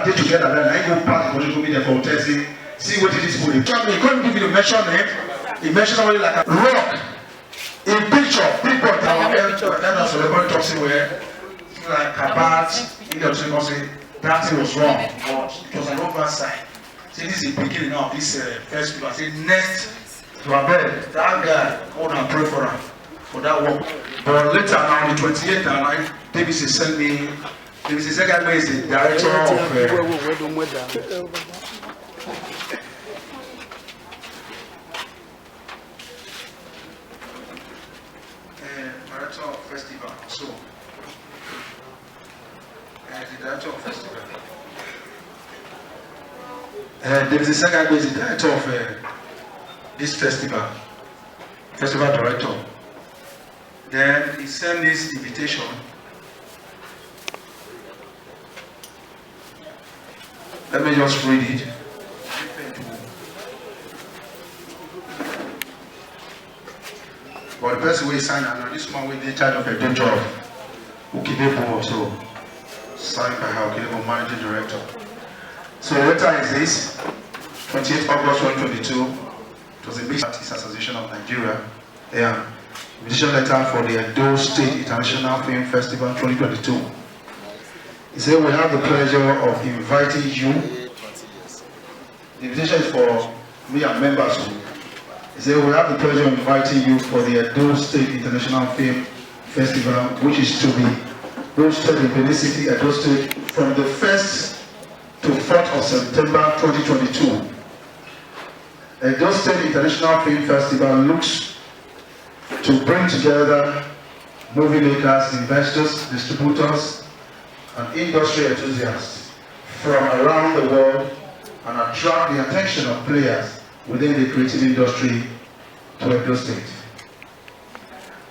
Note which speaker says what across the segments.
Speaker 1: get together, then I go pass the go be there for testing, see what it is for the family. He couldn't give you the measurement. He mentioned somebody like a rock, a picture, people that celebrity talking where like a bat, say that thing was wrong, but it was an oversight. See, this is the beginning of this first people. I say next to Abel, that guy, go and pray for him for that work. But later now, the 28th night, David sent me. David is the director of director of festival. So, the director of festival. There is a second guy is the director of this festival director. Then he sent this invitation. Let me just read it. But the person will sign and this one will be in charge of a job. Ukidebo, so signed by her Ukidebo managing director. So the letter is this, 28 August 2022, it was a Mixed Artists Association of Nigeria, Eaan, invitation letter for the Edo State International Film Festival 2022. He said, we have the pleasure of inviting you. The invitation is for me and members. He said, we have the pleasure of inviting you for the Edo State International Film Festival, which is to be hosted in Benin City, Edo State, from the 1st to 4th of September 2022. Edo State International Film Festival looks to bring together movie makers, investors, distributors, and industry enthusiasts from around the world and attract the attention of players within the creative industry to Edo State.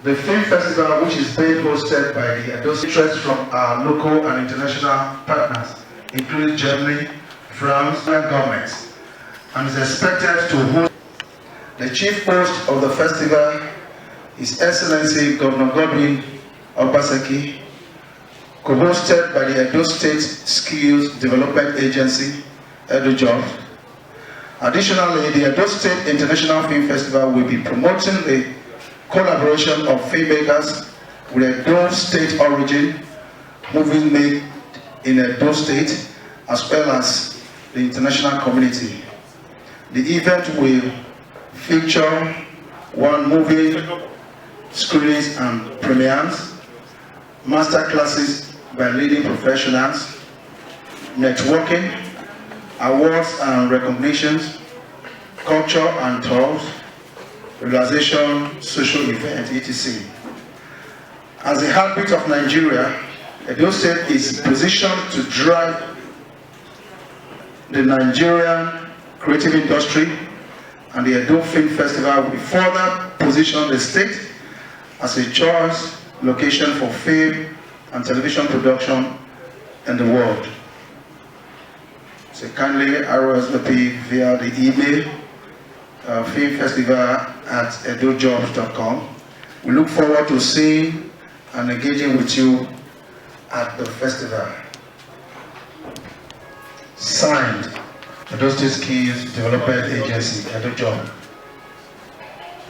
Speaker 1: The film festival, which is being hosted by the Edo State, interest from our local and international partners, including Germany, France, and governments, and is expected to host. The chief host of the festival is Excellency Governor Godwin Obaseki, co-hosted by the Edo State Skills Development Agency, Edo Jobs. Additionally, the Edo State International Film Festival will be promoting the collaboration of filmmakers with Edo State origin, movies made in Edo State, as well as the international community. The event will feature one movie screenings and premieres, master classes by leading professionals, networking, awards and recognitions, culture and tours, realization, social event, etc. As the heartbeat of Nigeria, Edo State is positioned to drive the Nigerian creative industry, and the Edo Film Festival will further position the state as a choice location for film and television production in the world. So kindly RSVP via the email filmfestival@edojobs.com. We look forward to seeing and engaging with you at the festival. Signed, Edo State Skills Development Agency, Edo Job.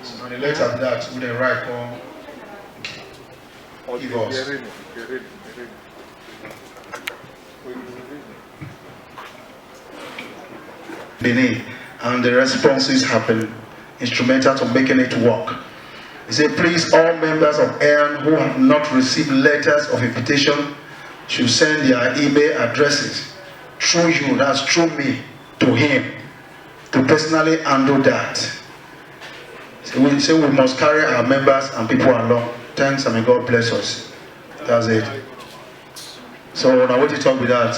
Speaker 1: So on the letter of that, we will write or give us. Benin, and the responses have been instrumental to making it work. He said, please, all members of Eaan who have not received letters of invitation should send their email addresses through you, that's through me, to him, to personally handle that. So we say we must carry our members and people along. Thanks, and may God bless us. That's it. So now what you talk with that?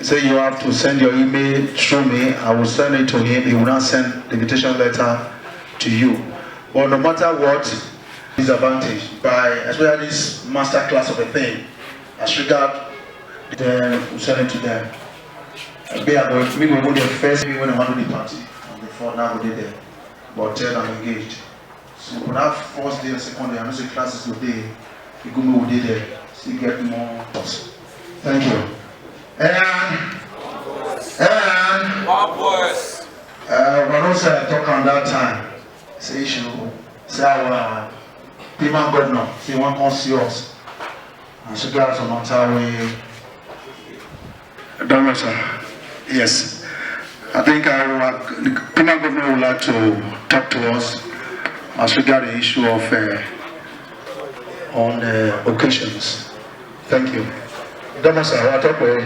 Speaker 1: Say you have to send your email through me. I will send it to him. He will not send the invitation letter to you. But no matter what, disadvantage by especially this master class of a thing, as regard, then we send it to them. We will go there first when I want to the party, and before now we did there. But then I'm engaged. So for that first day and second day, I know the classes today, you go me there, so you get more. Thank you. And
Speaker 2: One voice.
Speaker 1: when also talk on that time, say issue, say our Piman governor, say one can see us. And so guys on our way. Don't sir. Yes. I think the Piman governor would like to talk to us as regard the issue of on occasions. Thank you. Don't sir, I'll talk with you.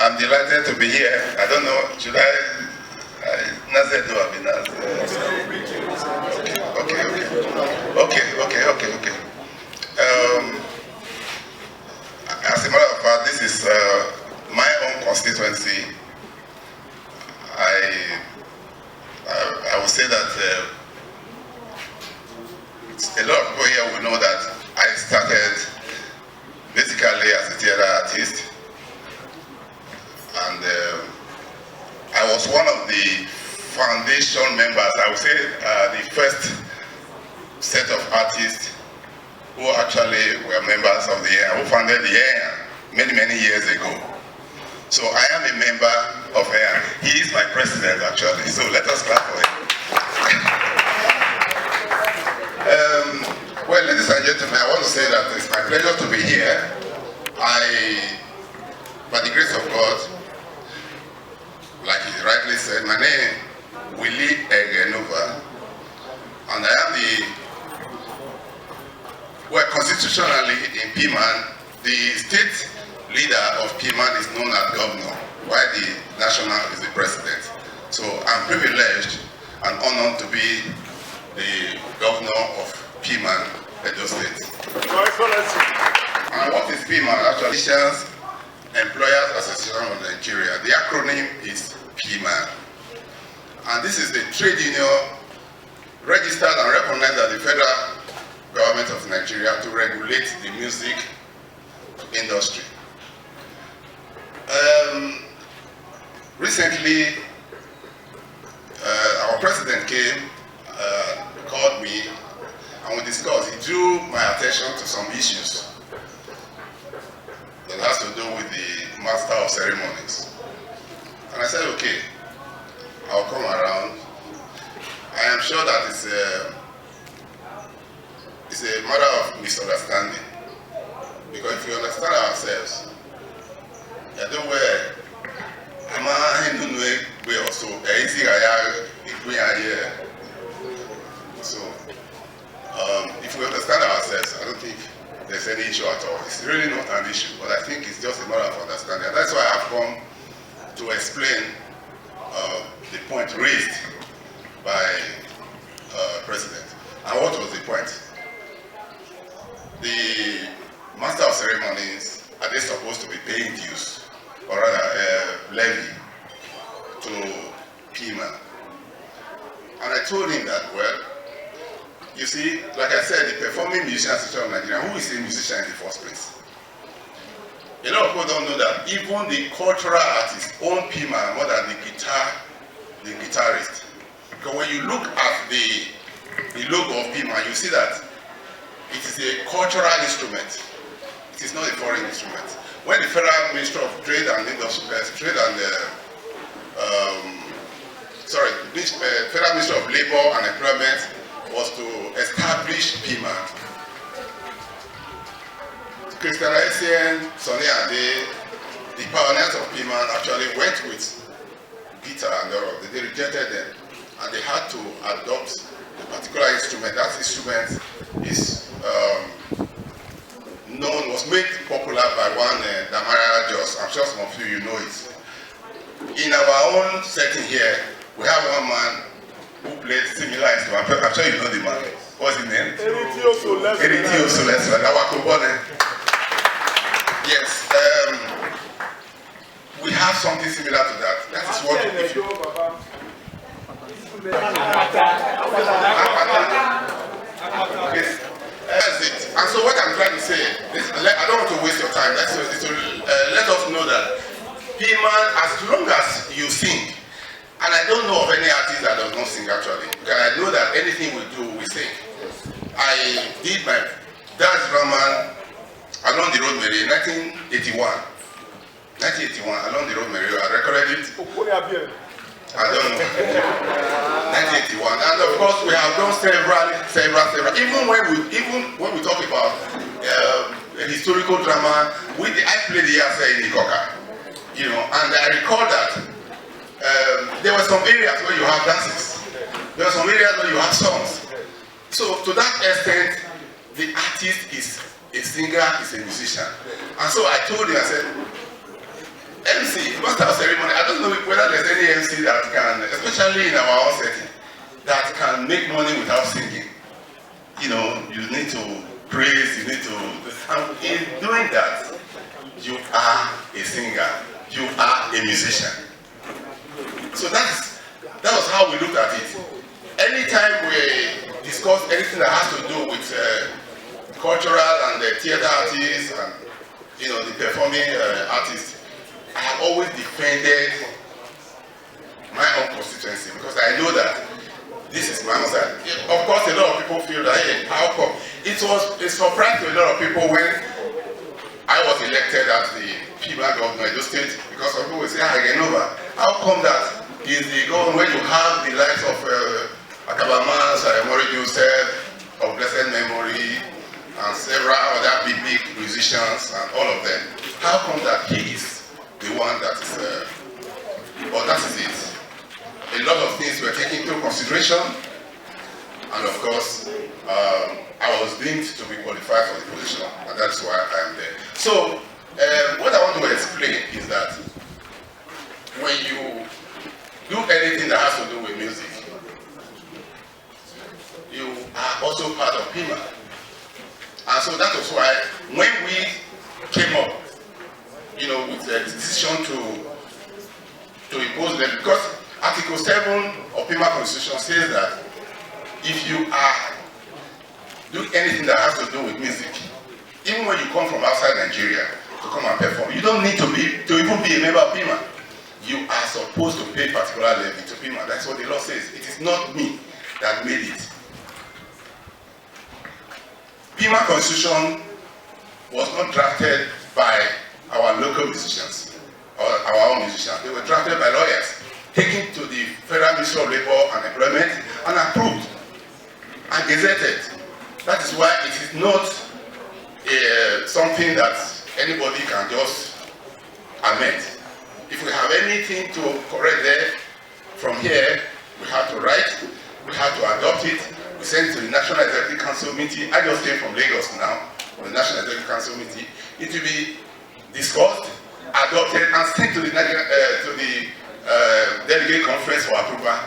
Speaker 3: I'm delighted to be here. I don't know, should I Nazir do I mean Okay. As a matter of fact, this is my own constituency. I would say that a lot of people here will know that I started basically as a theater artist, and I was one of the foundation members. I would say the first set of artists who actually were members of the Eaan, who founded the Eaan many years ago. So I am a member of Eaan. He is my president actually, so let us clap for him. Well, ladies and gentlemen, I want to say that it's my pleasure to be here. By the grace of God, like he rightly said, my name is Willie Egenova, and I am constitutionally in Piman, the state leader of Piman is known as governor, while the national is the president. So I'm privileged and honored to be the governor of Piman, Edo State. And what is Piman? Actually, Employers Association of Nigeria. The acronym is Piman. And this is the trade union registered and recognized by the federal government of Nigeria to regulate the music industry. Recently, our president came, called me, and we discussed. He drew my attention to some issues that has to do with the master of ceremonies. And I said, okay, I'll come around. I am sure that it's a matter of misunderstanding. Because if we understand ourselves, I don't wear so if we understand ourselves, I don't think there's any issue at all. It's really not an issue, but I think it's just a matter of understanding. And that's why I've come to explain the point raised by President. And what was the point? The master of ceremonies, are they supposed to be paying dues, or rather levy to Piman? And I told him that, well, you see, like I said, the Performing Musician Association of Nigeria, who is a musician in the first place? A lot of people don't know that even the cultural artists own Piman more than the guitarist. Because when you look at the logo of Piman, you see that it is a cultural instrument. It is not a foreign instrument. When the Federal Ministry of Trade and Industry, Federal Ministry of Labor and Employment was to establish Piman, Christian Eaan, Sonny Ade, the pioneers of Piman actually went with guitar and all. They rejected them, and they had to adopt a particular instrument. That instrument is was made popular by one Damara Jos. I'm sure some of you know it. In our own setting here, we have one man who played similar instrument. I'm sure you know the man. What's his name? Eritio Soles. Yes. We have something similar to that. That is what if you... Yes. That's it. And so what I'm trying to say is, I don't want to waste your time. Let us know that Piman, as long as you sing, And I don't know of any artist that does not sing actually, because I know that anything we do, we sing. I did my dance drama along the road Mary in 1981. 1981, along the road Mary, I recorded it. I don't know. 1981. And of course, we have done several. Even when we talk about historical drama, I played the Yasa in Ikoka. You know, and I recall that there were some areas where you have dances. There were some areas where you have songs. So to that extent, the artist is a singer, is a musician. And so I told him, I said, MC, master of ceremony, I don't know whether there's any MC that can, especially in our own setting, that can make money without singing. You know, you need to praise, you need to, and in doing that, you are a singer, you are a musician. So that was how we looked at it. Anytime we discuss anything that has to do with cultural and theater artists and the performing artists, I have always defended my own constituency because I know that this is my own side. Of course, a lot of people feel that, hey, how come? It was a surprise to a lot of people when I was elected as the Piman governor of the state, because some people will say, Genova, how come that is the government when you have the likes of Akabaman, Saremori Joseph, of blessed memory, and several other big musicians and all of them. How come that he is the one that is, but that is it. A lot of things were taken into consideration, and of course, I was deemed to be qualified for the position, and that's why I am there. So, what I want to explain is that when you do anything that has to do with music, you are also part of PIMA. And so that was why when we came up, with the decision to impose them, because Article 7 of PIMA Constitution says that if you are doing anything that has to do with music, even when you come from outside Nigeria to come and perform, you don't need to even be a member of PIMA. You are supposed to pay particular levy to PIMA. That's what the law says. It is not me that made it. PIMA Constitution was not drafted by our local musicians or our own musicians. They were drafted by lawyers, taken to the Federal Ministry of Labor and Employment and approved and gazetted. That is why it is not something that anybody can just amend. If we have anything to correct there, from here, we have to write, we have to adopt it, we send it to the National Executive Council meeting. I just came from Lagos now, from the National Executive Council meeting. It will be discussed, adopted, and sent to the delegate conference for approval.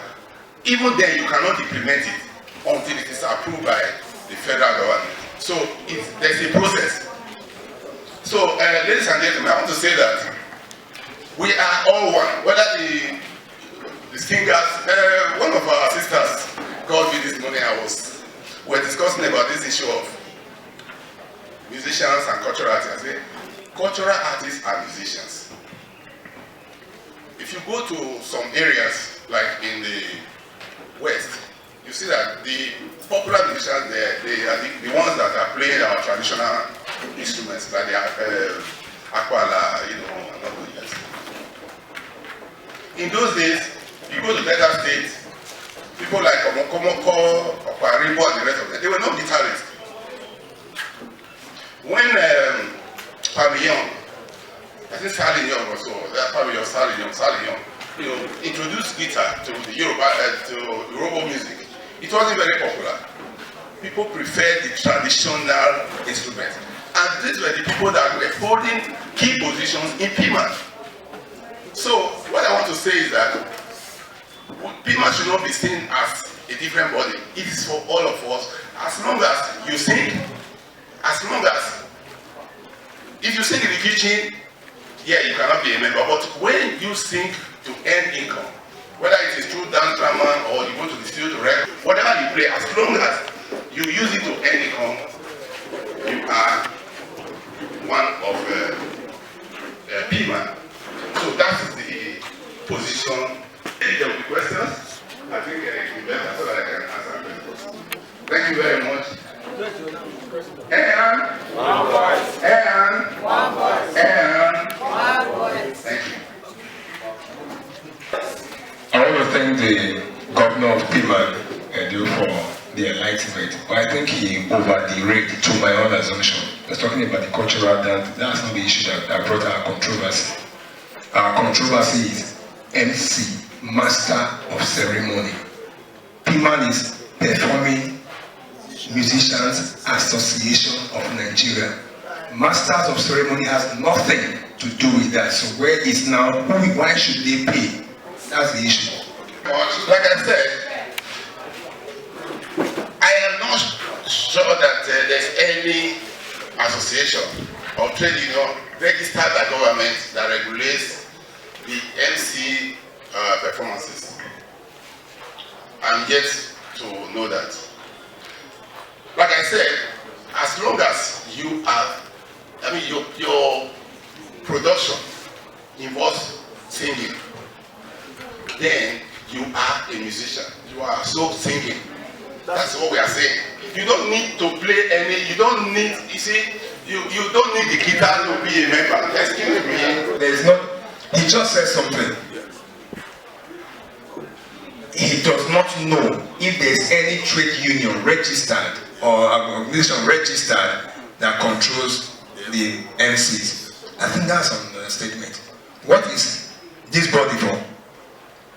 Speaker 3: Even then, you cannot implement it until it is approved by the federal government. So there's a process. So, ladies and gentlemen, I want to say that we are all one. Whether the singers, one of our sisters called me this morning. We're discussing about this issue of musicians and cultural artists. I say, cultural artists are musicians. If you go to some areas, like in the West, you see that the popular musicians there, they are the ones that are playing our traditional instruments, like the akwala, and all those. In those days, you go to Delta State, people like Omokomoko, Okwaribo, and the rest of them, they were not guitarists. When Pavillon, I think Sally Young or so, that Pavillon, Sally Young, introduced guitar to the Yoruba music, it wasn't very popular. People preferred the traditional instruments. And these were the people that were holding key positions in PIMA. So, what I want to say is that PIMA should not be seen as a different body. It is for all of us. As long as you sing, as long as, if you sing in the kitchen, yeah, you cannot be a member. But when you sing to earn income, whether it is through dance drama or you go to the studio to record, whatever you play, as long as you use it to earn income, you are one of PIMA. So that is the position. questions, I think it's better so that I can answer them. Thank you very much. Eaan. Eaan. Eaan. Thank you.
Speaker 2: I want to thank the governor of Piman for the enlightenment, but I think he over-derated to my own assumption. I was talking about the cultural dance. That's not the issue that brought our controversy. Our controversy is MC, Master of Ceremony. Piman is Performing Musicians Association of Nigeria. Masters of Ceremony has nothing to do with that. So where is now, why should they pay? That's the issue.
Speaker 3: Like I said, I am not sure that there's any association or trade union registered by government that regulates the MC performances. I'm yet to know that. Like I said, as long as you are, your production involves singing, then you are a musician. You are so singing. That's what we are saying. You don't need to play any, you don't need, you see, you don't need the guitar to be a member. Excuse me.
Speaker 2: There is not, he just said something. He does not know if there's any trade union registered or organization registered that controls the MCs. I think that's a statement. What is this body for?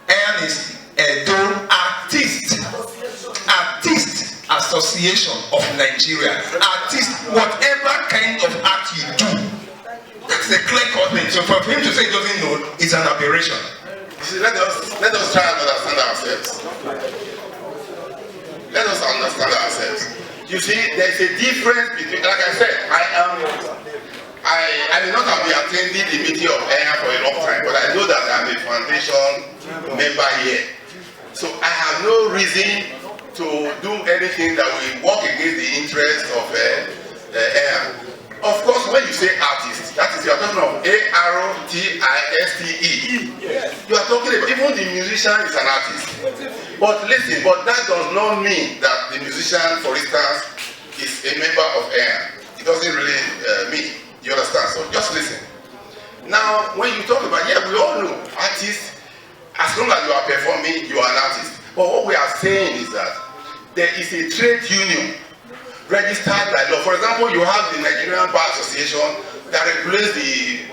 Speaker 2: Eaan is Edo Artist Association of Nigeria. Artist, whatever kind of act you do, that's a clear-cut thing. So for him to say he doesn't know, it's an aberration.
Speaker 3: See, let us try and understand ourselves. Let us understand ourselves. You see, there's a difference between, like I said, I may not have been attending the meeting of Eaan for a long time, but I know that I'm a foundation member here. So I have no reason to do anything that will work against the interest of Eaan. Of course, when you say artist, that is, you are talking of ARTISTE. You are talking about, even the musician is an artist. But listen, but that does not mean that the musician, for instance, is a member of Eaan. It doesn't really mean. You understand? So just listen. Now, when you talk about, yeah, we all know artists, as long as you are performing, you are an artist. But what we are saying is that there is a trade union registered by law. For example, you have the Nigerian Bar Association that regulates the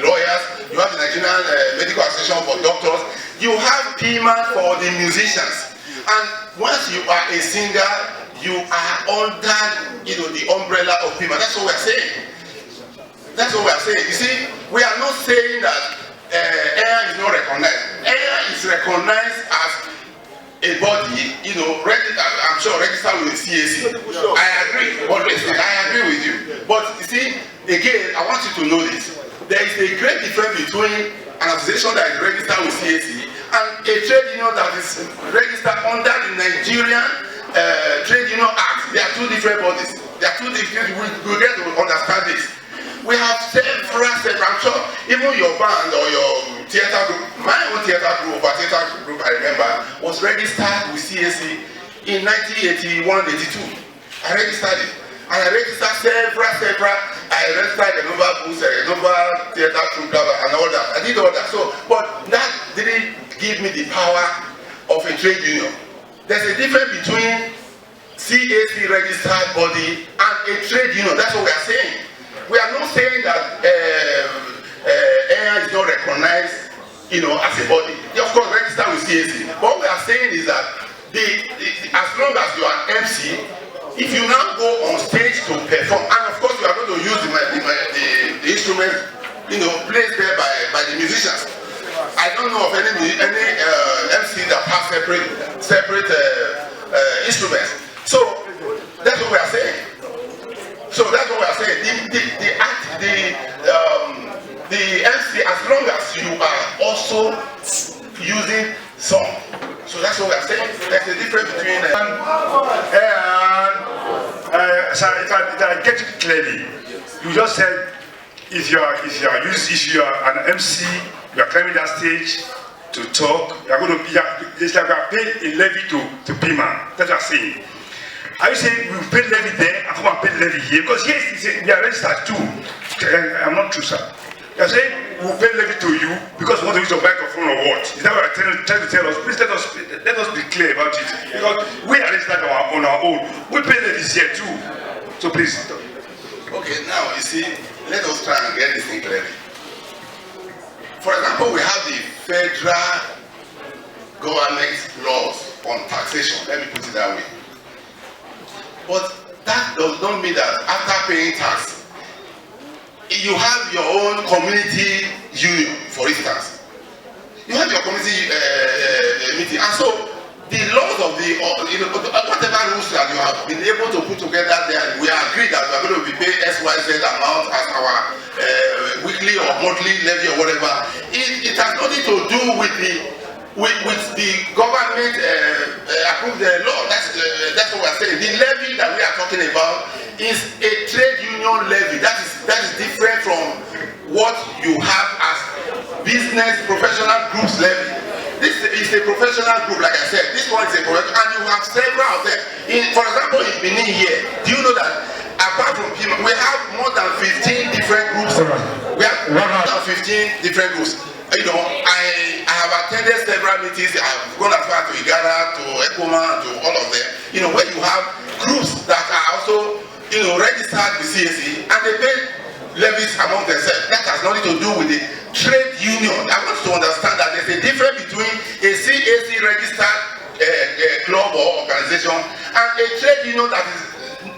Speaker 3: lawyers. You have the Nigerian Medical Association for doctors. You have Piman for the musicians. And once you are a singer, you are under, the umbrella of Piman. That's what we are saying. That's what we are saying. You see, we are not saying that Eaan is not recognized. Eaan is recognized as a body, I'm sure registered with the CAC. I agree. But listen, I agree with you. But you see, again, I want you to know this. There is a great difference between an association that is registered with CAC and a trade union that is registered under the Nigerian Trade Union Act. They are two different bodies. They are two different. We get to understand this. We have several, I'm sure, even your band or your theater group, my own theater group, I remember, was registered with CAC in 1981-82. I registered it. And I registered several. I registered the Nova Boost, the Nova Theater Group, and all that. I did all that. So, but that didn't give me the power of a trade union. There's a difference between CAC registered body and a trade union. That's what we are saying. We are not saying that Eaan is not recognized, as a body. Of course, registered with CAC. What we are saying is that as long as you are an MC, if you now go on stage to perform, and of course you are going to use the instrument, placed there by the musicians. I don't know of any MC that has separate instruments. So that's what we are saying. So that's what we are saying. The MC, as long as you are also using song. So that's what we are saying. There's a difference between
Speaker 4: so if I get it clearly, you just said if you are an MC, you are climbing that stage to talk. You are going to it's like we are paying a levy to PMAN. That's what I'm saying. Are you saying we pay levy there and come and pay levy here? Because here they are registered too. I'm not true, sir. You are saying we pay levy to you because we want to use your microphone or what? Is that what you are trying to tell us? Please let us be clear about it. Because we are registered on our own. We pay levies here too. So please.
Speaker 3: Okay, now you see, let us try and get this thing clearly. For example, we have the federal government laws on taxation. Let me put it that way. But that does not mean that after paying tax, you have your own community union, for instance. You have your community meeting, and so the laws of the, whatever rules that you have been able to put together there, we agree that we are going to be paying XYZ amount as our weekly or monthly levy or whatever. It has nothing to do with the government approved law. That's what we are saying. The levy that we are talking about is a trade union levy. That is different from what you have as business professional groups levy. This is a professional group, like I said. This one is a professional, and you have several of them. For example, in Benin here, do you know that apart from PMAN, we have more than 15 different groups. We have more than 15 different groups. You know, I have attended several meetings. I've gone as far to Igara, to Ekoma, to all of them. You know, where you have groups that are also, you know, registered with CAC, and they pay levies among themselves. That has nothing to do with the trade union. I want you to understand that there's a difference between a CAC registered club or organization and a trade union that is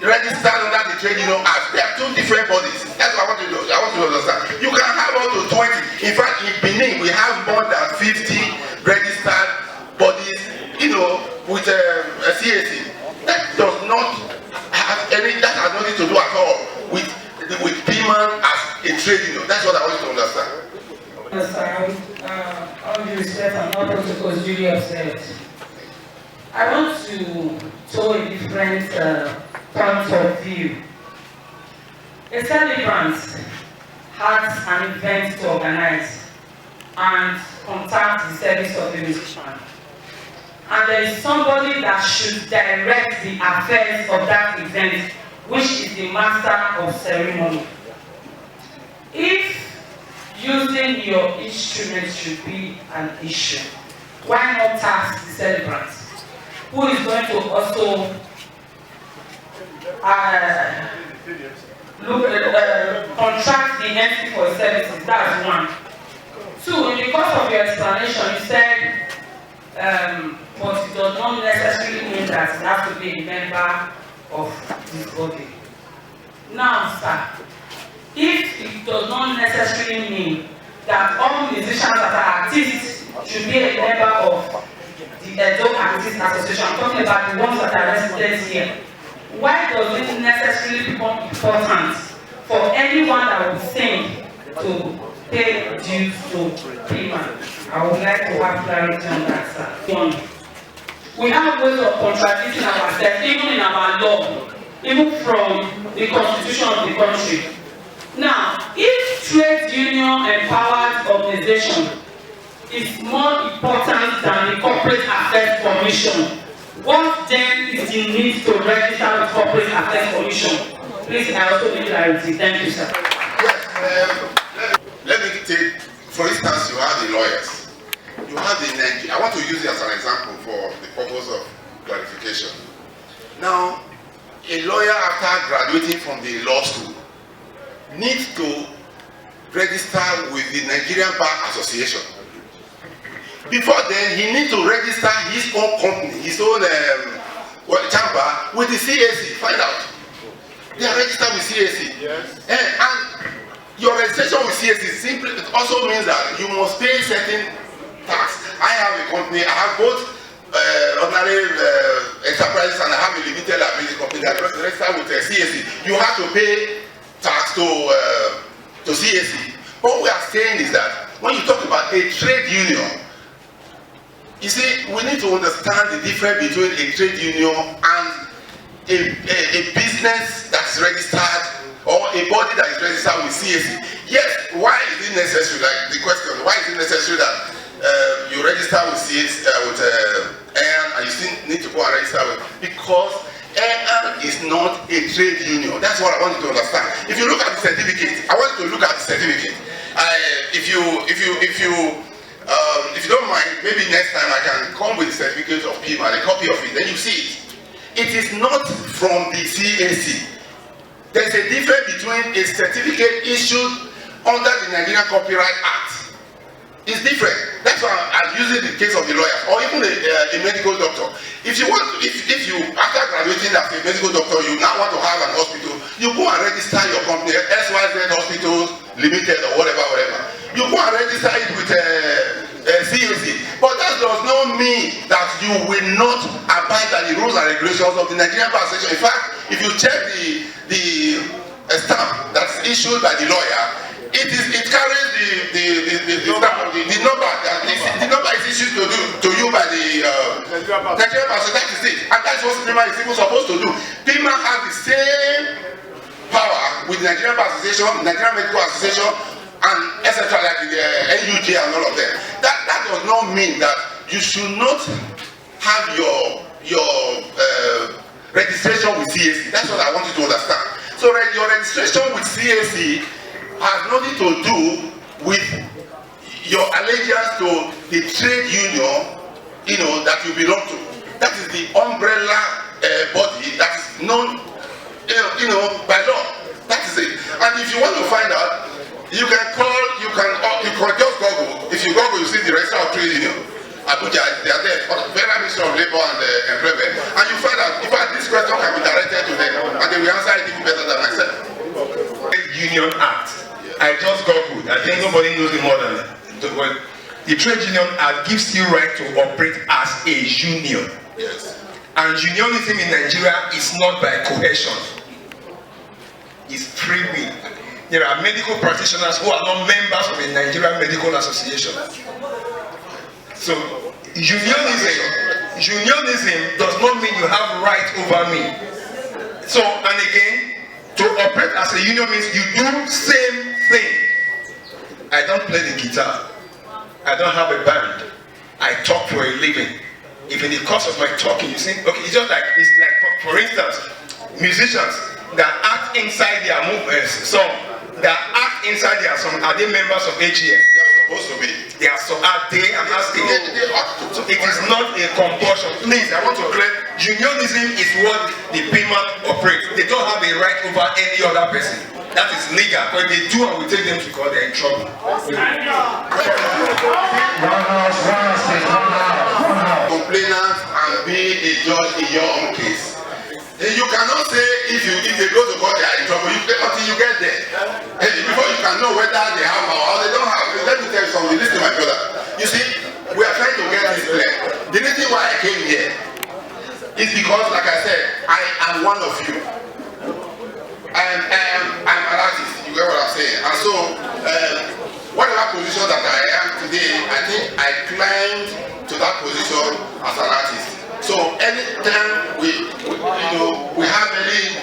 Speaker 3: registered under the trade union act. They are two different bodies. That's what I want you to understand. You can have up to 20. In fact, in Benin, we have more than 50 registered bodies, you know, with a CAC. That does not have any, that has nothing to do at all with PMAN as a trade union. That's what I want you to understand.
Speaker 5: All due respect, I'm not protocols duly observed. I want to show a different point of view. A celebrant has an event to organize and contact the service of the musician. And there is somebody that should direct the affairs of that event, which is the master of ceremony. If using your instrument should be an issue, why not tax the celebrant, who is going to also contract the entity for services? That's one. Two, in the course of your explanation, you said, but it does not necessarily mean that it has to be a member of this body. Now, sir, if it does not necessarily mean that all musicians that are artists should be a member of the Edo Artists Association, I'm talking about the ones that are residents here, why does it necessarily become important for anyone that will sing to pay dues to PMAN? I would like to have clarity on that, sir. One, we have ways of contradicting ourselves, even in our law, even from the constitution of the country. Now, if trade union empowered organization is more important than the Corporate Affairs Commission, what then is the need to register with Corporate Affairs Commission? Please, I also need clarity. Thank you, sir.
Speaker 3: Yes, let me take, for instance, you have the lawyers. You have the Nigeria. I want to use it as an example for the purpose of clarification. Now, a lawyer after graduating from the law school needs to register with the Nigerian Bar Association. Before then, he needs to register his own company, his own chamber with the CAC. Find out. They are registered with CAC. Yes. And your registration with CAC simply also means that you must pay certain tax. I have a company. I have both ordinary enterprises and I have a limited liability company that is registered with CAC. You have to pay tax to CAC. What we are saying is that when you talk about a trade union, you see, we need to understand the difference between a trade union and a business that's registered or a body that is registered with CAC. Yes, why is it necessary? Like the question, why is it necessary that you register with Eaan, and you still need to go and register with, because Eaan is not a trade union. That's what I want you to understand. If you look at the certificate, I want you to look at the certificate. If you don't mind, maybe next time I can come with the certificate of PIMA, a copy of it, then you see it. It is not from the CAC. There's a difference between a certificate issued under the Nigerian Copyright Act. It's different. That's why I'm using the case of the lawyer or even a medical doctor. If you want, if you after graduating as a medical doctor, you now want to have an hospital, you go and register your company, XYZ Hospitals Limited or whatever. You go and register it with CAC. But that does not mean that you will not abide by the rules and regulations of the Nigerian Bar Association. In fact, if you check the stamp that's issued by the lawyer, it carries the number is issued to you by the Nigerian Bar Association. That is it, and that's what PIMA is even supposed to do. PIMA has the same power with the Nigerian Bar Association, Nigerian Medical Association, and etc. like the NUJ and all of them. That does not mean that you should not have your registration with CAC. That's what I want you to understand. So your registration with CAC has nothing to do with your allegiance to the trade union, that you belong to. That is the umbrella body that is known, by law. That is it. And if you want to find out, you can just Google. If you Google, you see the register of trade union. Abuja, they are there, Federal Ministry of Labour and Employment, and you find out, in fact, this question can be directed to them, and they will answer it even better than myself.
Speaker 2: Trade Union Act. I just Googled. I think nobody knows it more than that. The Trade Union Act gives you right to operate as a union.
Speaker 3: Yes.
Speaker 2: And unionism in Nigeria is not by coercion. It's free will. There are medical practitioners who are not members of the Nigerian Medical Association. So unionism does not mean you have right over me. So, and again, to operate as a union means you do same thing. I don't play the guitar. I don't have a band. I talk for a living. If in the course of my talking you think, okay, it's like for instance, musicians that act inside their song, that act inside their song, are they members of AGM?
Speaker 3: Supposed to be.
Speaker 2: They are so are they? I'm asking. So it is not a compulsion. Please, I want to clear. Unionism is what the PIMA operates. They don't have a right over any other person. That is legal. But if they do and we take them to court, they're in trouble.
Speaker 3: Complainant and be a judge in your own case. You cannot say if they go to court they are in trouble until you get there. Before you can know whether they have power or they don't have. Let me tell you something. Listen, my brother. You see, we are trying to get this clear. The reason why I came here is because, like I said, I am one of you. I'm an artist. You get what I'm saying? And so, whatever position that I am today, I think I climbed to that position as an artist. So anytime we have any,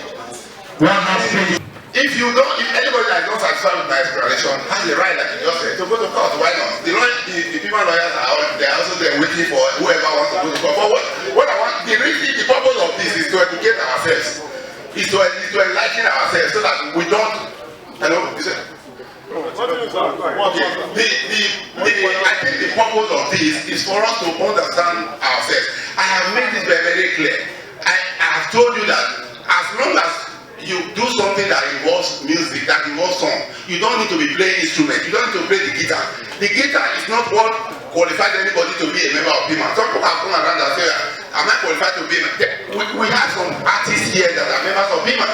Speaker 3: if anybody that is not satisfied with my explanation has the right, like you just said, to go to court, why not? The people lawyers are also there waiting for whoever wants to go to court. But what I want, the purpose of this is to educate ourselves, is to enlighten ourselves so that we don't, I think the purpose of this is for us to understand ourselves. I have made this very, very clear. I have told you that as long as you do something that involves music, that involves song, you don't need to be playing instruments. You don't need to play the guitar. The guitar is not what qualifies anybody to be a member of PIMA. Some people have come around and say, am I qualified to be a member? We have some artists here that are members of PIMA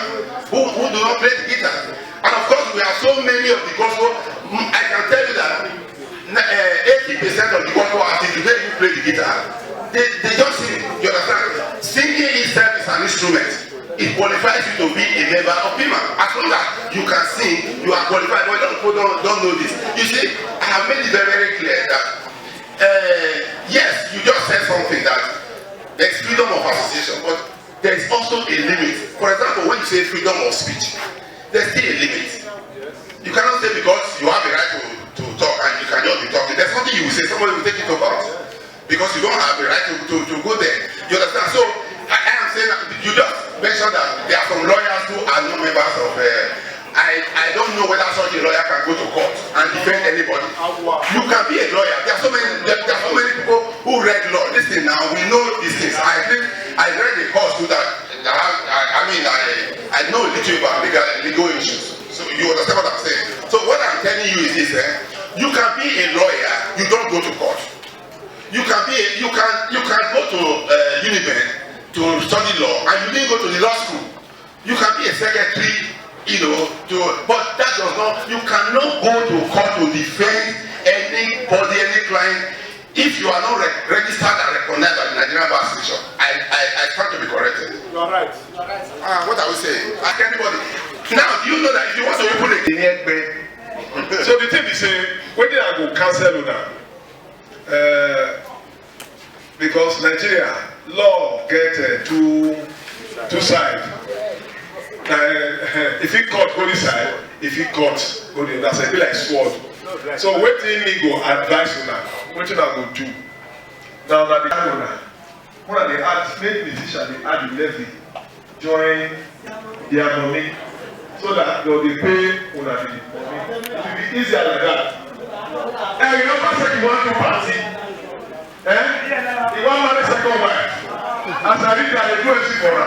Speaker 3: who do not play the guitar. And of course, we have so many of the gospel. I can tell you that 80% of the gospel artists today who play the guitar, they just sing. You understand? Singing itself is an instrument. It qualifies you to be a member of PIMA. As long as you can sing, you are qualified. But people don't know this. You see, I have made it very, very clear that yes, you just said something that there is freedom of association, but there is also a limit. For example, when you say freedom of speech, there is still a limit. You cannot say because you have a right to talk and you cannot be talking. There's nothing something you will say, somebody will take it to court. Because you don't have the right to go there. You understand? So I am saying that you just mentioned that there are some lawyers who are not members of I don't know whether such a lawyer can go to court and defend anybody. You can be a lawyer. There are so many people who read law. Listen now, we know these things. I read a course too that I know a little about legal issues. So you understand what I'm saying? So what I'm telling you is this: you can be a lawyer, you don't go to court. You can go to Uniben to study law, and you didn't go to the law school. You can be a secretary. But that does not, you cannot go to court to defend anybody, any client, if you are not registered and recognized by the Nigerian Bar Association. I stand to be corrected.
Speaker 6: You are right.
Speaker 3: What are we saying? Ask anybody. Now, do you know that if you want to open a
Speaker 6: So the thing is saying, when they are going to cancel now, because Nigeria law get two sides. If he caught go this side, if he caught go the other side, be like sword. So what thing me go advise you now? What you now go do? Now that the owner, one of the make musicians they add the levy join their money so that they will pay una the money. It will be easier like that. You know what say you want to party? You want marry second wife? As I read that, they do it for her.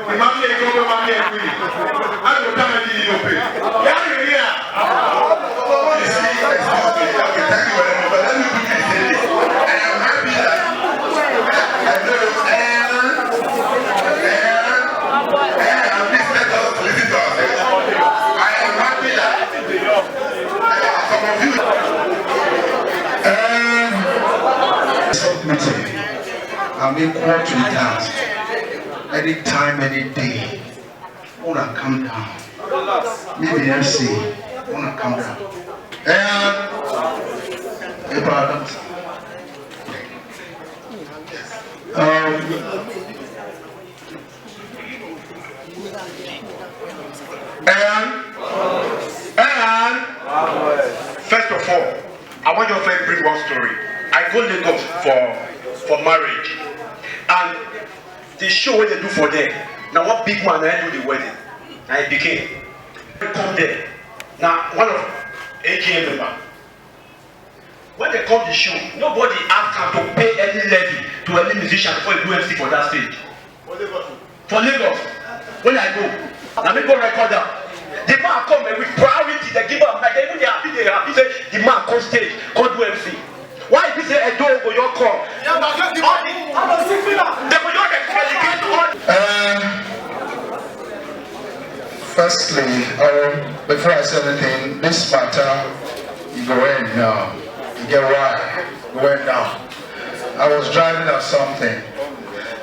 Speaker 6: The man may go to my head with it. I don't know how you pay. Yeah, yeah.
Speaker 3: Okay, thank you very much. But let me quickly say this. I am happy that please let us listen to ourselves. I am happy that some of you
Speaker 1: I'm equal to the task. Anytime, any day. Wanna come down. Maybe MC. Wanna come down. And Eaan.
Speaker 4: Eaan. First of all, I want your friend to bring one story. I go Lagos for marriage, and the show what they do for them. Now one big man I do the wedding, and I became. Come there. Now one of AGM member. When they come the show, nobody ask him to pay any levy to any musician before he do MC for that stage. For Lagos. When I go, now me go record them. The man come with priority, they give up, like even they happy, say the man come stage, come do MC. Why if you say a dog go your call?
Speaker 1: Firstly, before I say anything, this matter you go in now. You get why? Go in now. I was driving at something.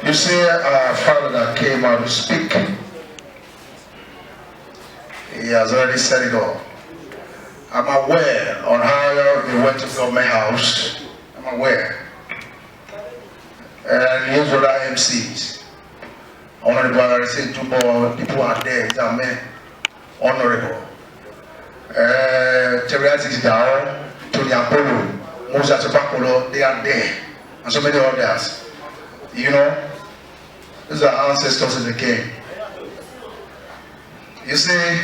Speaker 1: You see our father that came out to speak. He has already said it all. I'm aware on how they went to government house. I'm aware. And here's other MCs. Honorable, I say two more people are there. It's a man. Honorable. Teriyati is down. Tony Apollo. Moses Tobacco, they are there. And so many others. You know, these are ancestors in the game. You see,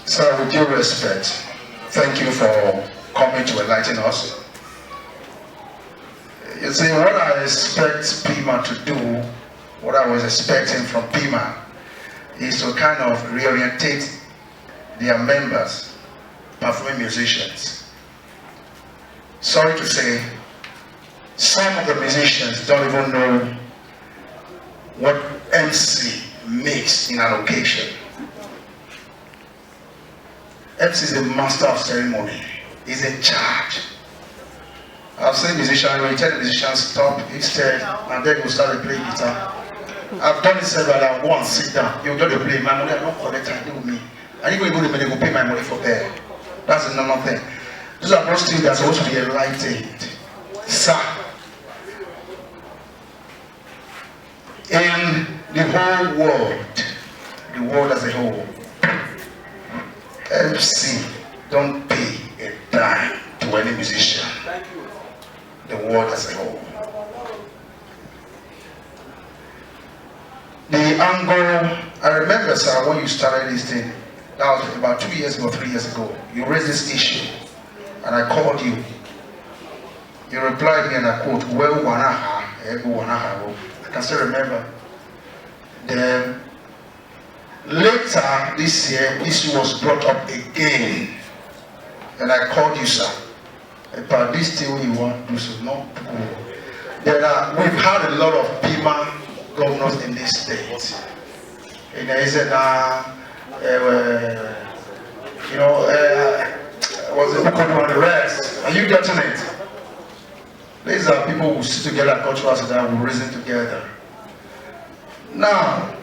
Speaker 1: sir, with due respect, thank you for coming to enlighten us. You see, what I expect Pima to do, what I was expecting from Pima, is to kind of reorientate their members, performing musicians. Sorry to say, some of the musicians don't even know what MC makes in an occasion. MC is the master of ceremony. He's in charge. I've seen musicians, when you tell the musician stop, instead, and then you start to play guitar. I've done it several times. Once, sit down. You don't play my money, I'm not collecting with me. And you go to the go pay my money for there. That's the normal thing. Those are those things that are supposed to be enlightened. Sir. In the whole world, the world as a whole, MC don't pay a dime to to any musician, the world as a whole. The angle, I remember, sir, when you started this thing, that was about 2 years ago, 3 years ago, you raised this issue, and I called you. You replied me and I quote, well, wanaha, I can still remember. Then later this year, issue was brought up again, and I called you, sir. But this thing you want to do so not cool. We've had a lot of PIMA governors in this state. And I said, what's the book on the rest? Are you getting it? These are people who sit together at cultural center and who reason together. Now,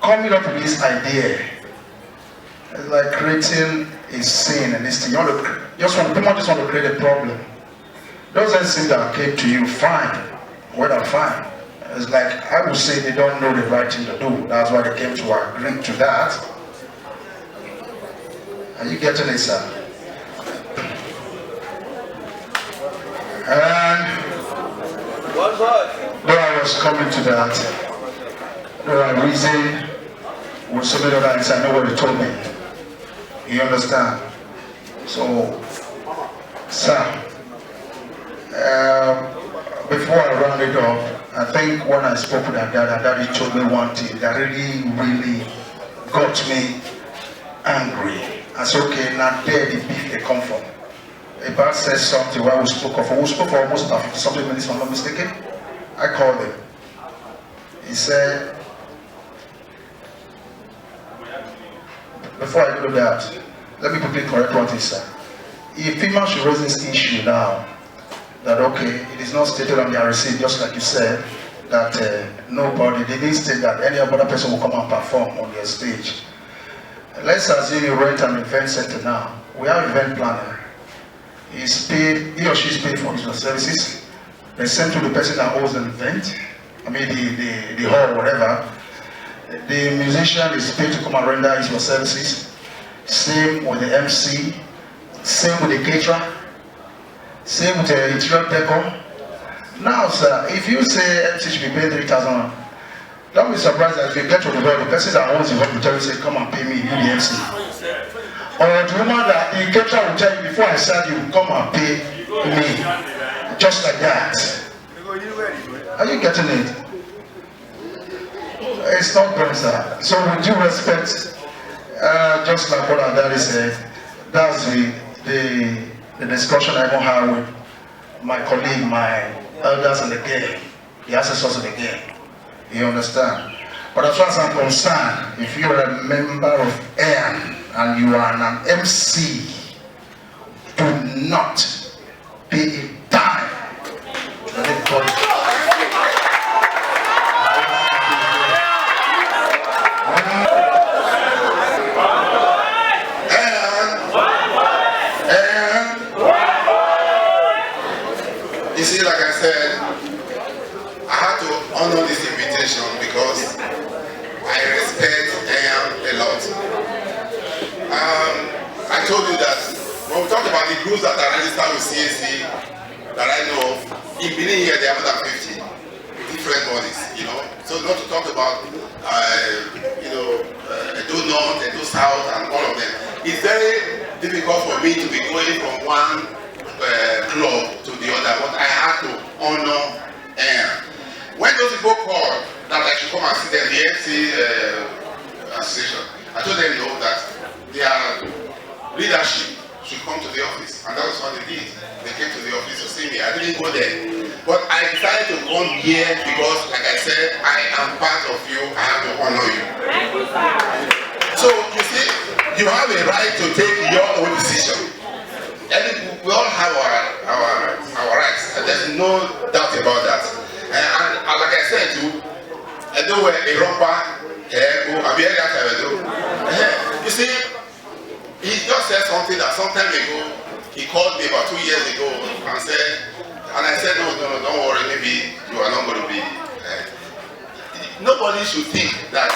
Speaker 1: coming up with this idea, it's like creating a scene and this thing. People just want to create a problem. Doesn't seem that came to you fine, whether fine. It's like I would say they don't know the right thing to do. That's why they came to agree to that. Are you getting it, sir? And though I was coming to that, though I reasoned with so many other things, I know what they told me. You understand? So, sir, before I round it off, I think when I spoke with her daddy told me one thing that really got me angry. I said, okay, now there the beef they come from. About said something where we spoke for almost about 50-something minutes, if I'm not mistaken. I called him. He said, before I do that, let me quickly correct one thing, sir. If female should raise this issue now, that okay, it is not stated on their receipt, just like you said, that nobody, they didn't state that any other person will come and perform on their stage. Let's assume you rent an event center now. We have event planner. He's paid, he or she is paid for his services. They send to the person that owns the event, I mean the hall, whatever. The musician is paid to come and render his services. Same with the MC, same with the caterer, same with the interior decor. Now, sir, if you say MC should be paid 3,000, don't be surprised that if you get to the hall, the person that owns the hall will tell you, say, come and pay me, you the MC. Or the woman that the caterer will tell you, before I serve you, come and pay me. Just like that. Are you getting it? It's not done, sir. So with due respect, just like what our daddy said, that's the discussion I don't have with my colleague, my elders in the game, the ancestors of the game. You understand? But as far as I'm concerned, if you're a member of Eaan and you are an MC, do not pay a dime.
Speaker 3: You see, like I said, I had to honor this invitation because I respect Eaan a lot. I told you that when we talk about the groups that are registered with CAC that I know of, in Benin here they have more than 50 different bodies, you know. So not to talk about, Edo North, Edo South, and all of them. It's very difficult for me to be going from one club to the other, but I have to honor Eaan. When those people called that I should come and see them, the FC association, I told them no, that their leadership should come to the office, and that was what they did. They came to the office to see me. I didn't go there, but I decided to come here because, like I said, I am part of you. I have to honor you.
Speaker 5: Thank you, sir.
Speaker 3: So you see, you have a right to take your own decision. And we all have our rights, and there's no doubt about that. And like I said too, I know where a rapper, you see, he just said something that some time ago, he called me about 2 years ago and I said, no, don't worry, maybe you are not going to be. Nobody should think that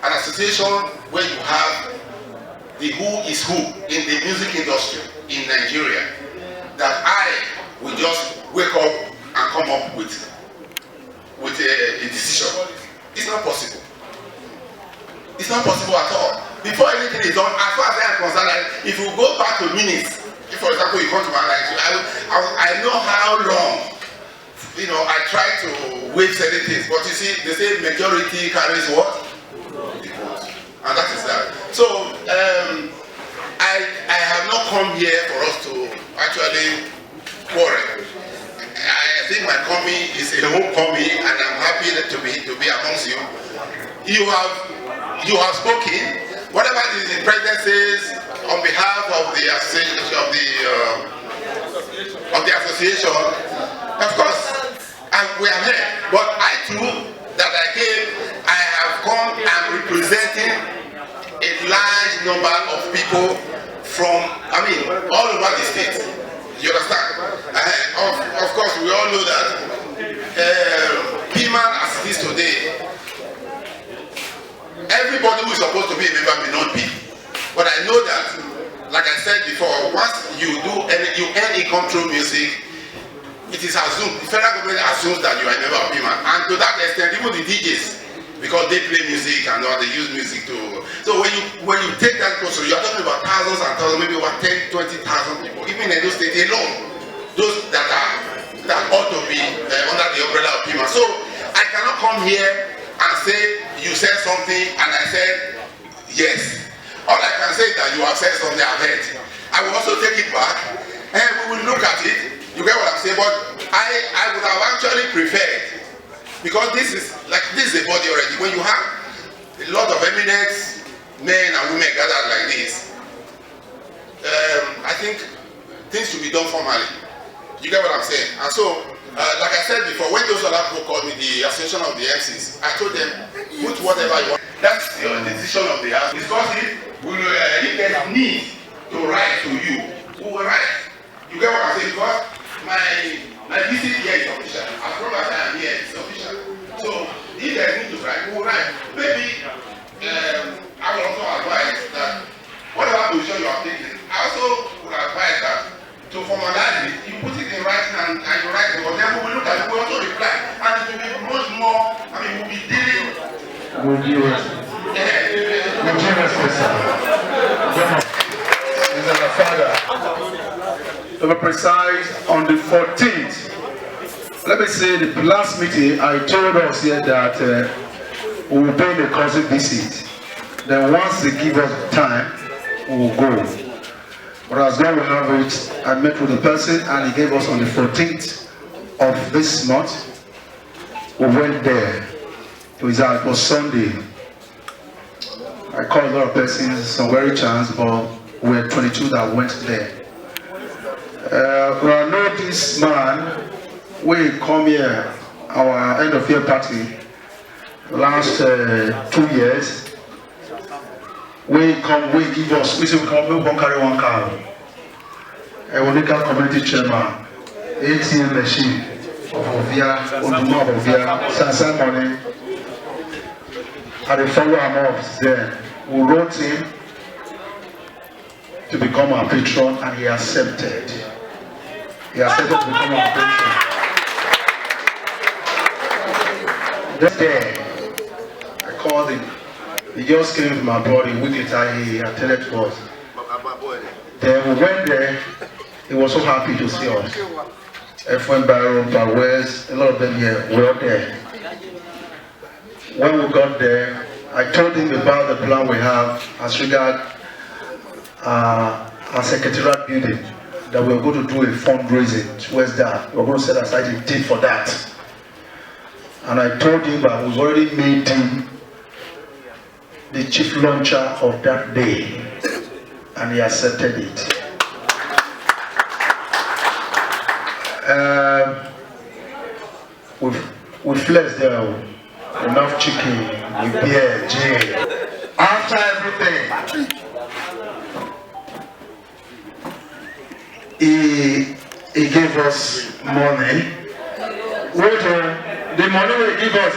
Speaker 3: an association where you have the who is who in the music industry in Nigeria, that I will just wake up and come up with a decision. It's not possible. It's not possible at all. Before anything is done, as far as I am concerned, like, if you go back to minutes, if for example you come to my life, I know how long, you know, I try to waive certain things, but you see, they say majority carries what? The vote. And that is that. So, I have not come here for us to actually quarrel. I think my coming is a home coming, and I'm happy to be amongst you. You have spoken. Whatever the president says on behalf of the association, of course, we are here. But I too, that I came, I have come and representing a large number of people from, all over the state. You understand? Of course, we all know that Eaan as it is today, everybody who is supposed to be a member may not be. But I know that, like I said before, once you earn income through music, it is assumed, the federal government assumes that you are a member of Eaan. And to that extent, even the DJs, because they play music and they use music too. So when you take that course, you are talking about thousands and thousands, maybe over 10, 20,000 people, even in those states alone, those that ought to be under the umbrella of Eaan. So I cannot come here and say you said something and I said yes. All I can say is that you have said something I've heard. I will also take it back and we will look at it. You get what I'm saying? But I would have actually preferred, because this is a body already. When you have a lot of eminent men and women gathered like this, I think things should be done formally. You get what I'm saying? And so, like I said before, when those other people called me, the association of the MCs, I told them, put whatever you want. That's the decision of the house. Discuss it. If there's need to write to you, who will write? You get what I'm saying? Because my visit here is official. As long as I am here, it's official. So, if there's need to write, who will write? Maybe I will also advise that whatever position you are taking, I also would advise that to formalize it, you put it in writing and you write it, but then we will look at it, we will also reply. And it will be much more, we'll be dealing
Speaker 1: with you. With you, sir. Mr. Father, to be precise, on the 14th, let me say the last meeting, I told us here that we will pay the cousin visit. Then once they give us time, we will go. But as God will have it, I met with the person and he gave us on the 14th of this month. We went there. It was Sunday. I called a lot of persons, some very chance, but we were 22 that went there. I know this man, we come here, our end of year party, last 2 years. We give us, we say we come, carry one car. A Wonika community chairman, ATM machine of Ovia, Oduma of Ovia, Sansan money. And the follow him up then. We wrote him to become our patron and he accepted. He accepted to become our patron. Then I called him. He just came to my body, week later he attended to us. Then we went there, he was so happy to see us. F1 Barrow, West, a lot of them here, were there. When we got there, I told him about the plan we have as regard our secretariat building, that we were going to do a fundraising towards that. We were going to set aside a date for that. And I told him that we've already made him the chief launcher of that day, and he accepted it. We flexed there, enough chicken, with beer, gin. After everything, he gave us money. Wait, the money he gave us,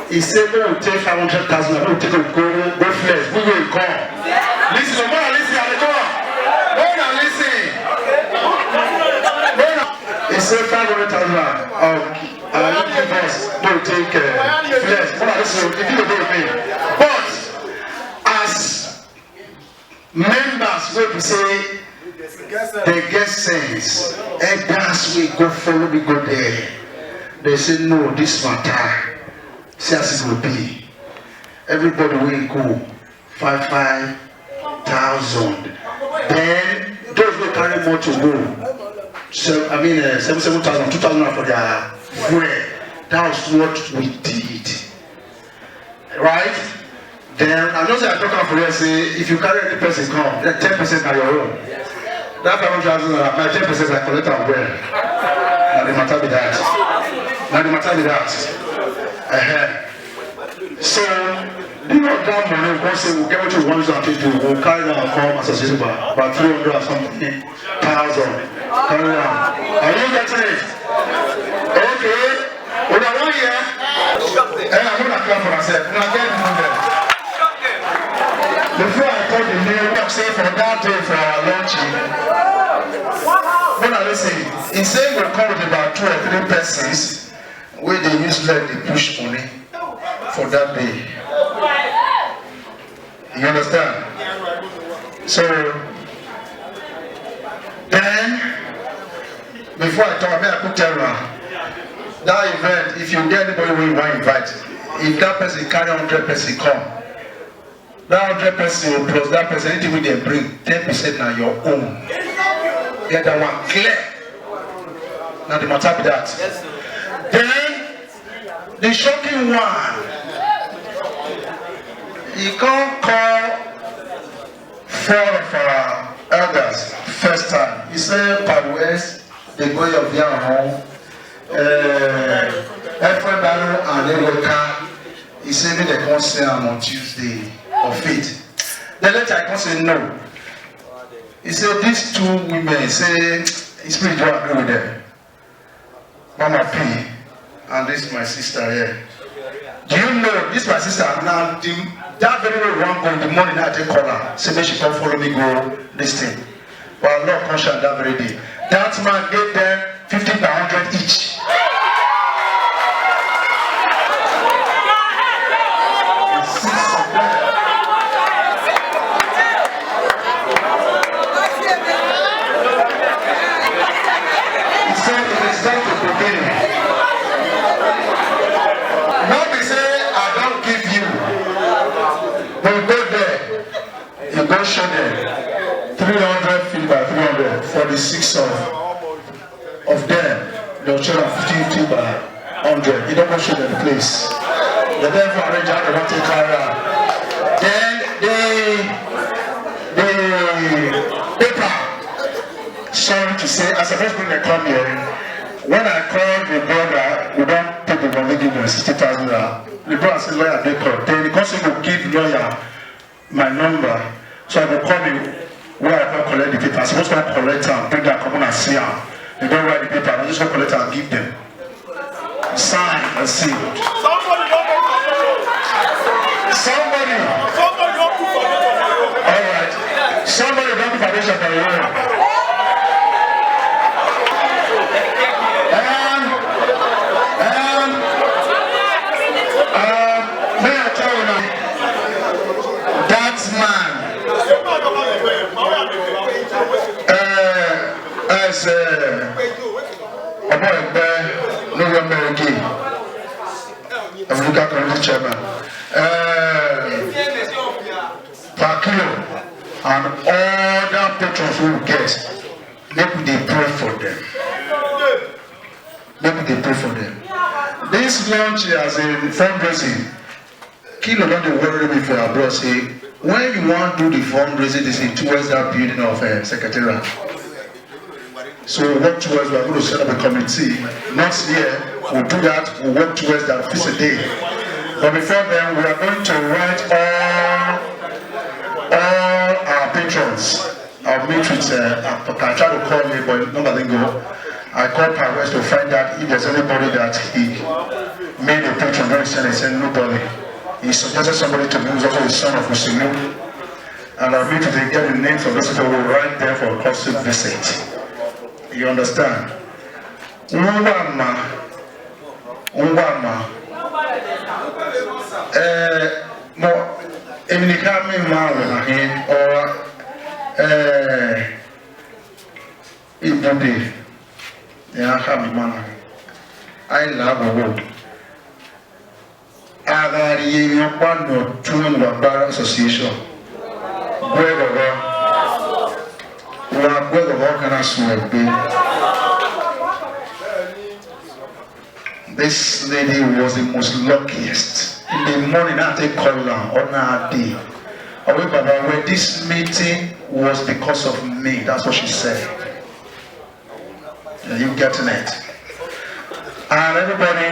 Speaker 1: he said we will take 500,000, we will take a go flex, we will come. Listen, say 500,000 give us, no take flex. If you don't pay. But as members, we say they get sense, and that's we go follow, we go there. They say no, this matter, see as it will be. Everybody will go 5,000. Then those who carry more to go. So I mean 7,000, 2,000 for their fuel. That was what we did. Right? Then I know say I talk about for you, say if you carry any person come, then 10% are your own. That 500,000, my 10% I collect and well. Now the matter be that. So you know that money, we say we'll get what you want to do, we'll carry down and come associated by about 300 or something thousand. Carry down. Are you getting it? Okay. When I want here, I'm gonna clap for myself. Now get it from there. Before I call the name, I'm saying for that day for our launching. When I listen, he said we'll come with about 2 or 3 persons where they use like they push money for that day. You understand? So then before I talk, I put tell that event, if you get anybody who you want to invite, if that person carry 100 person come, that 100 person plus that person, anything they bring, 10% now your own. Get that one clear. Now the matter be that. Then the shocking one, he can't call 4 of our elders first time. He said, Padwest, the boy of young home, Efra Barrow and Ewoka. He said, they can't say I'm on Tuesday of faith. Then later I can't say no. He said, these 2 women say, his spirit don't agree with them. Mama P, and this is my sister here. Do you know, this is my sister, now, that very wrong going, the morning I take call her, say, she come follow me, go this thing. But I'm not conscious that very day. That man gave them 50 by 100 each. Show them 300 feet by 300 for the 6 of them. They'll show them 50 by 100. You don't go show them the place. They therefore arrange how they want to carry out. Then the paper. Sorry to say, as a first when they come here, when I called the brother, we don't pay the money, give them 60,000. The brother said, lawyer, they call. Then the person will give lawyer my number. So I will call you where I can collect the paper. I'm supposed to collect and bring that come and see them. They don't write the paper, I just collect and give them. Signed and sealed. Somebody don't put Alright. Somebody don't put foundation for your own. May I tell you now, that man as a boy November again, Africa Community Chairman, Pakio, and all the patrons who get, maybe they pray for them. This launch as a fundraising, Kilo don't worry me for our bro say, when you want to do the fundraising, this is towards that building of Secretariat. So we work towards, we are going to set up a committee. Next year, we'll do that, we'll work towards that fix a day. But before then, we are going to write all our patrons. I'll meet with, I tried to call me, but nobody didn't go. I called Paris to find out if there's anybody that he made a patron. Very soon, he said nobody. He suggested somebody to me who's also the son of Muslimu. And I'll meet with him, get the names of those people who were right there for a custom visit. You understand? Ngwama. Mo eminika me mawe na he or ibude ya ha mi mana. I love a word. Agari ye yopa no tuan wa bar association. Gwego kana suwe. This lady was the most luckiest. In the morning, I take call on her day. However, when this meeting was because of me, that's what she said. Are you getting it? And everybody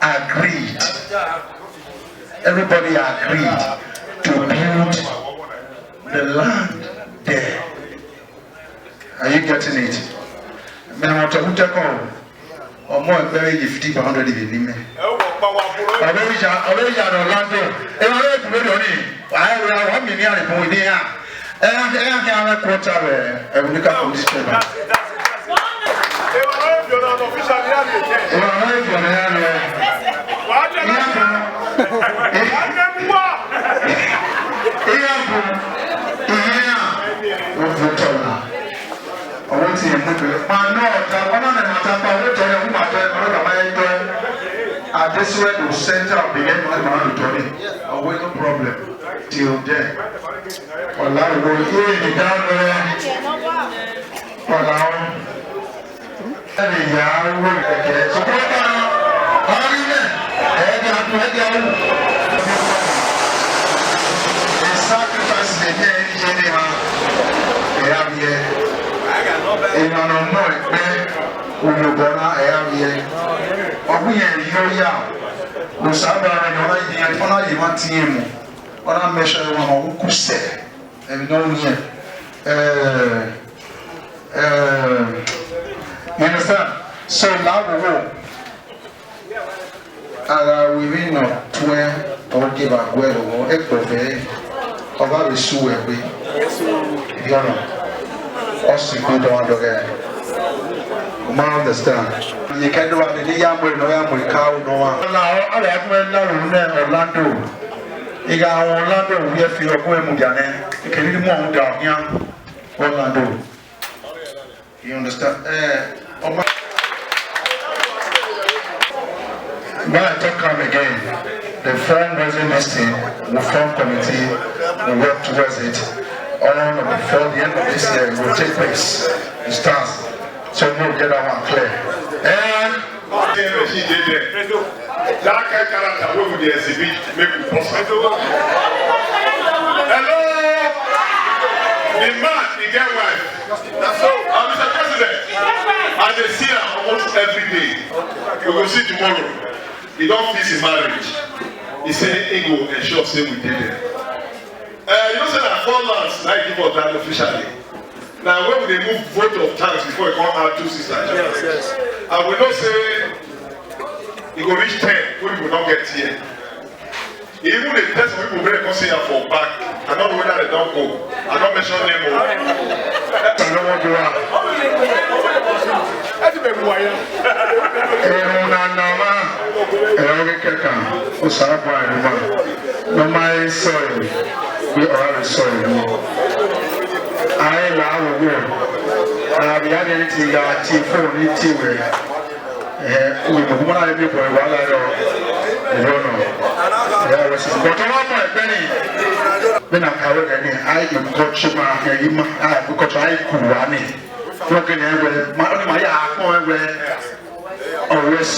Speaker 1: agreed. Everybody agreed to build the land there. Are you getting it? I want to take on. Or more very 50 per 100 in me. Already Orlando. I will have 1 million point here. And I have a quarter and we look at this paper. I want to see him. At this way, the center of the end of the no problem. Till then. Well, I will hear you down there. Well, now. So, the sacrifice they have here. In an unknown way, we will go now. We are here. We saw that you want team. On a measure who could say, and don't you understand? So now we will not twin or give a word or echo of our sue. Also, you don't understand. You can do what the young boy no cow no one. Now, I have Orlando. You got Orlando, we have to go and you can do more down here. Orlando. You understand? When I talk come again, the fundraising listing, the fund committee will work towards it. On before the end of this year, it will take place. It starts. So we'll get that one clear. And
Speaker 6: she did that. That character will be exhibit make it possible. Hello, the man, the get wife. So, Mr. President, I see her almost every day. We will see tomorrow. He don't fix his marriage. He said he will ensure say we did it. You know, say that 4 months like give us that officially. Now when they move vote of thanks before it come out 2 sisters. Yes. And we don't say it will reach 10 when we will not get here. Even the test of people very consider for back. I don't know whether they don't go. I don't mention them all. I don't want to we are sorry. I love you. I have anything that you phone it we want to be for a while. I don't know. But Benny, when I'm out any, I am coaching my because I could run it. Looking everywhere, my always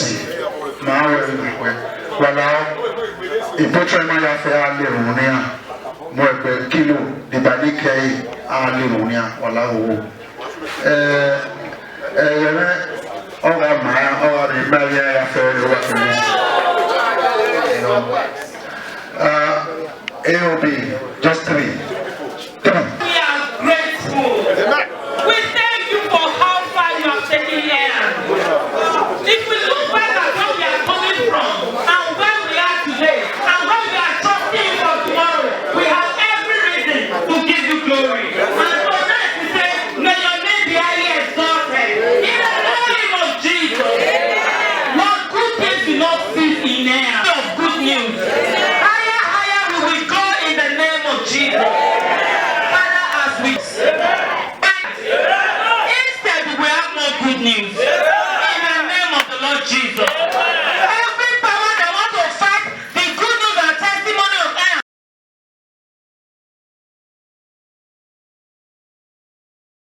Speaker 6: now, well, now, if you try my affair, more kilo the badike alirunia wala wo oga maya oga the maria ya fere wa AOB just 3.
Speaker 5: We are grateful. We thank you for how far you have taken Eaan. If we look back at where we are coming from and where we are today and where we are trusting for tomorrow, we have every reason to give you glory. And for that we say, may your name be Jesus.